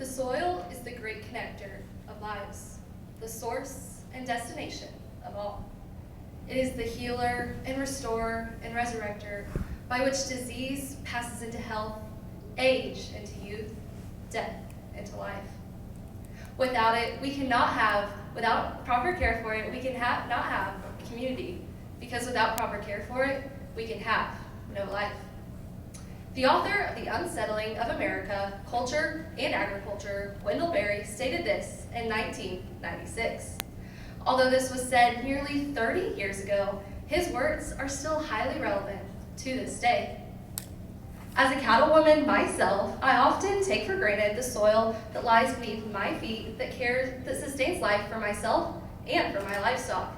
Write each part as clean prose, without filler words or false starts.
The soil is the great connector of lives, the source and destination of all. It is the healer and restorer and resurrector by which disease passes into health, age into youth, death into life. Without it, without proper care for it, we can not have a community, because without proper care for it, we can have no life. The author of The Unsettling of America, Culture and Agriculture, Wendell Berry, stated this in 1996. Although this was said nearly 30 years ago, his words are still highly relevant to this day. As a cattlewoman myself, I often take for granted the soil that lies beneath my feet that sustains life for myself and for my livestock.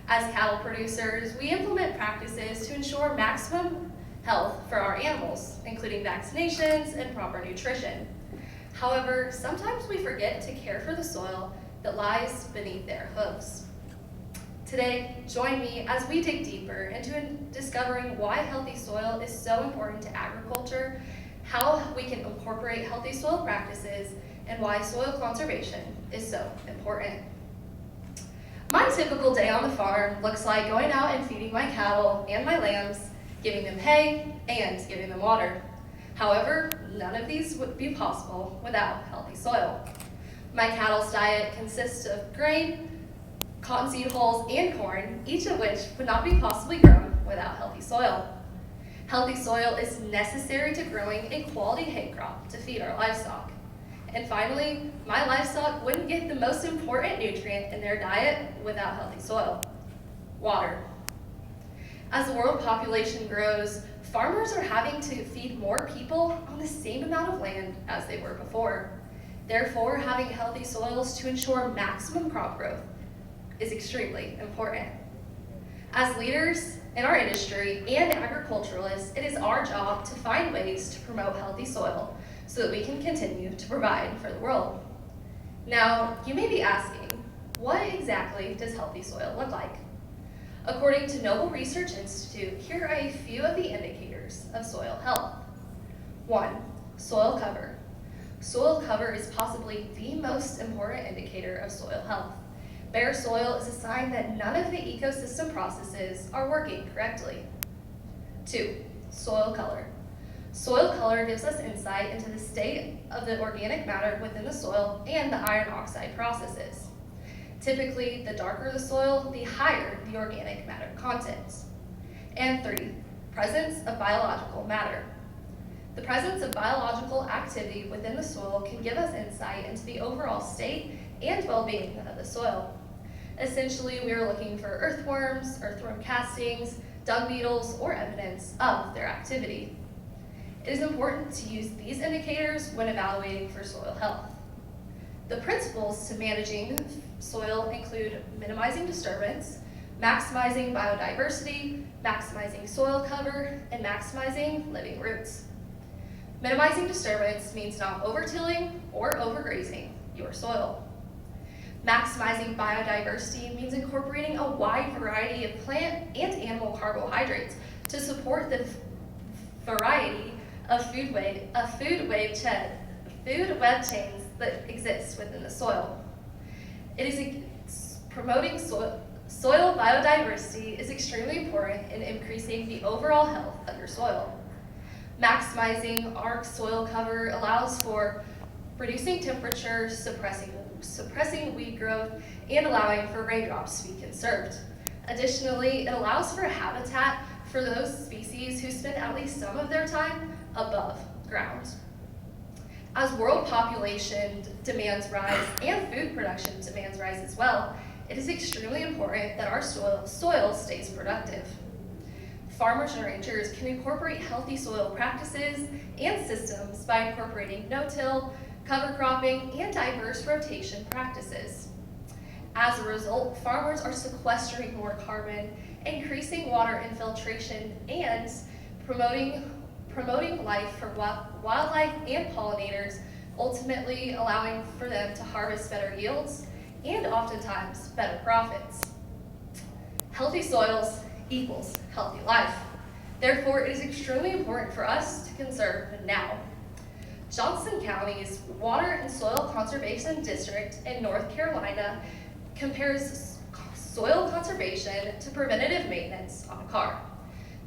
As cattle producers, we implement practices to ensure maximum health for our animals, including vaccinations and proper nutrition. However, sometimes we forget to care for the soil that lies beneath their hooves. Today, join me as we dig deeper into discovering why healthy soil is so important to agriculture, how we can incorporate healthy soil practices, and why soil conservation is so important. My typical day on the farm looks like going out and feeding my cattle and my lambs, giving them hay, and giving them water. However, none of these would be possible without healthy soil. My cattle's diet consists of grain, cottonseed hulls, and corn, each of which would not be possibly grown without healthy soil. Healthy soil is necessary to growing a quality hay crop to feed our livestock. And finally, my livestock wouldn't get the most important nutrient in their diet without healthy soil: water. As the world population grows, farmers are having to feed more people on the same amount of land as they were before. Therefore, having healthy soils to ensure maximum crop growth is extremely important. As leaders in our industry and agriculturalists, it is our job to find ways to promote healthy soil so that we can continue to provide for the world. Now, you may be asking, what exactly does healthy soil look like? According to Noble Research Institute, here are a few of the indicators of soil health. 1. Soil cover. Soil cover is possibly the most important indicator of soil health. Bare soil is a sign that none of the ecosystem processes are working correctly. 2. Soil color. Soil color gives us insight into the state of the organic matter within the soil and the iron oxide processes. Typically, the darker the soil, the higher the organic matter content. And 3, presence of biological matter. The presence of biological activity within the soil can give us insight into the overall state and well-being of the soil. Essentially, we are looking for earthworms, earthworm castings, dung beetles, or evidence of their activity. It is important to use these indicators when evaluating for soil health. The principles to managing soil include minimizing disturbance, maximizing biodiversity, maximizing soil cover, and maximizing living roots. Minimizing disturbance means not overtilling or overgrazing your soil. Maximizing biodiversity means incorporating a wide variety of plant and animal carbohydrates to support the variety of food web chains that exist within the soil. Promoting soil biodiversity is extremely important in increasing the overall health of your soil. Maximizing our soil cover allows for reducing temperature, suppressing weed growth, and allowing for raindrops to be conserved. Additionally, it allows for a habitat for those species who spend at least some of their time above ground. As world population demands rise and food production demands rise as well, it is extremely important that our soil stays productive. Farmers and ranchers can incorporate healthy soil practices and systems by incorporating no-till, cover cropping, and diverse rotation practices. As a result, farmers are sequestering more carbon, increasing water infiltration, and promoting life for wildlife and pollinators, ultimately allowing for them to harvest better yields and oftentimes better profits. Healthy soils equals healthy life. Therefore, it is extremely important for us to conserve now. Johnson County's Water and Soil Conservation District in North Carolina compares soil conservation to preventative maintenance on a car.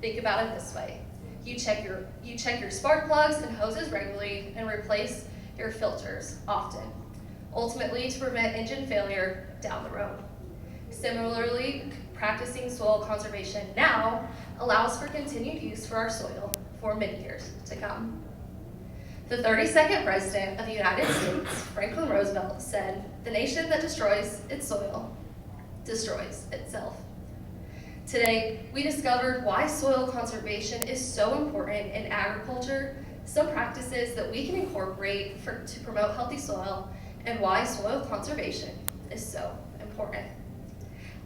Think about it this way. You check your spark plugs and hoses regularly and replace your filters often, ultimately to prevent engine failure down the road. Similarly, practicing soil conservation now allows for continued use for our soil for many years to come. The 32nd President of the United States, Franklin Roosevelt, said, "The nation that destroys its soil destroys itself." Today, we discovered why soil conservation is so important in agriculture, some practices that we can incorporate to promote healthy soil, and why soil conservation is so important.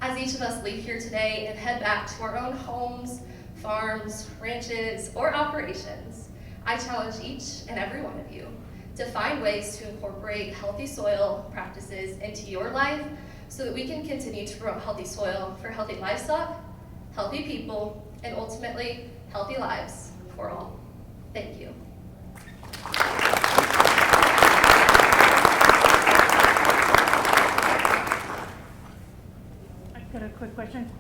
As each of us leave here today and head back to our own homes, farms, ranches, or operations, I challenge each and every one of you to find ways to incorporate healthy soil practices into your life so that we can continue to promote healthy soil for healthy livestock, healthy people, and ultimately healthy lives for all. Thank you. I've got a quick question.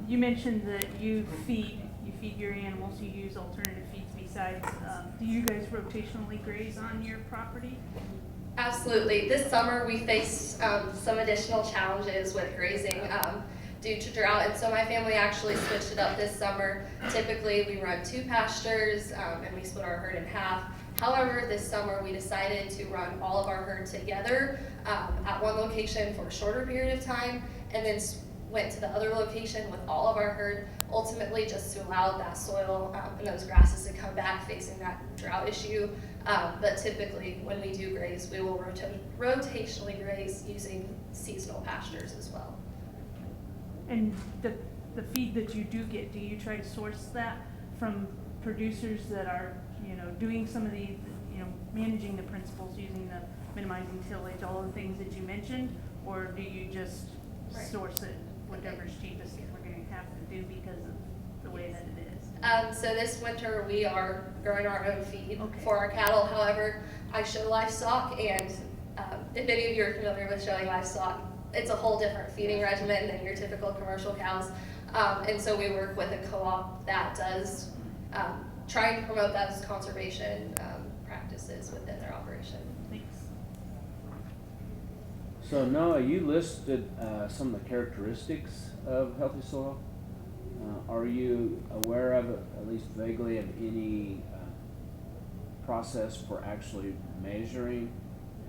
You mentioned that you feed your animals, you use alternative feeds besides. Do you guys rotationally graze on your property? Absolutely. This summer we faced some additional challenges with grazing due to drought, and so my family actually switched it up this summer. Typically we run 2 pastures and we split our herd in half. However, this summer we decided to run all of our herd together at one location for a shorter period of time, and then went to the other location with all of our herd, ultimately just to allow that soil and those grasses to come back facing that drought issue. But typically when we do graze, we will rotationally graze using seasonal pastures as well. And the feed that you do get, do you try to source that from producers that are, doing some of the, managing the principles, using the minimizing tillage, all the things that you mentioned, or do you just source it, whatever's cheapest we're going to have to do because of the way that it is? So this winter we are growing our own feed for our cattle. However, I show livestock, and if any of you are familiar with showing livestock, it's a whole different feeding regimen than your typical commercial cows. And so we work with a co-op that does try and promote those conservation practices within their operation. Thanks. So Noah, you listed some of the characteristics of healthy soil. Are you aware of, at least vaguely, of any process for actually measuring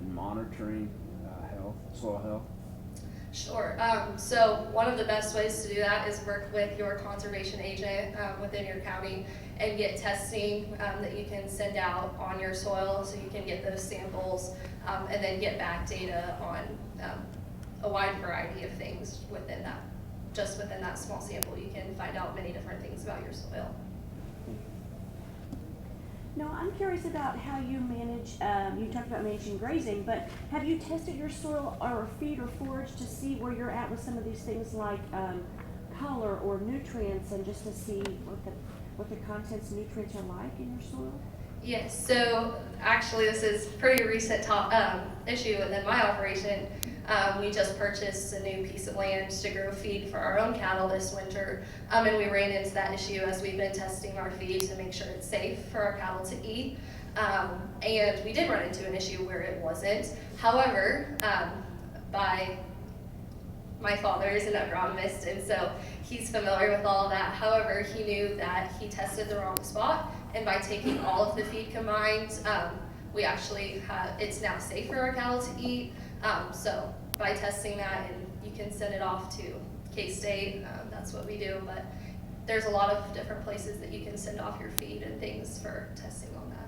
and monitoring soil health? Sure. So one of the best ways to do that is work with your conservation agent within your county and get testing that you can send out on your soil, so you can get those samples and then get back data on a wide variety of things within that. Just within that small sample, you can find out many different things about your soil. No, I'm curious about how you manage, you talked about managing grazing, but have you tested your soil or feed or forage to see where you're at with some of these things like color or nutrients, and just to see what the contents and nutrients are like in your soil? Yes, so actually this is pretty recent issue within my operation. We just purchased a new piece of land to grow feed for our own cattle this winter, and we ran into that issue as we've been testing our feed to make sure it's safe for our cattle to eat. And we did run into an issue where it wasn't. However, my father is an agronomist, and so he's familiar with all of that. However, he knew that he tested the wrong spot, and by taking all of the feed combined, we actually it's now safe for our cattle to eat. So by testing that, and you can send it off to K-State, that's what we do, but there's a lot of different places that you can send off your feed and things for testing on that.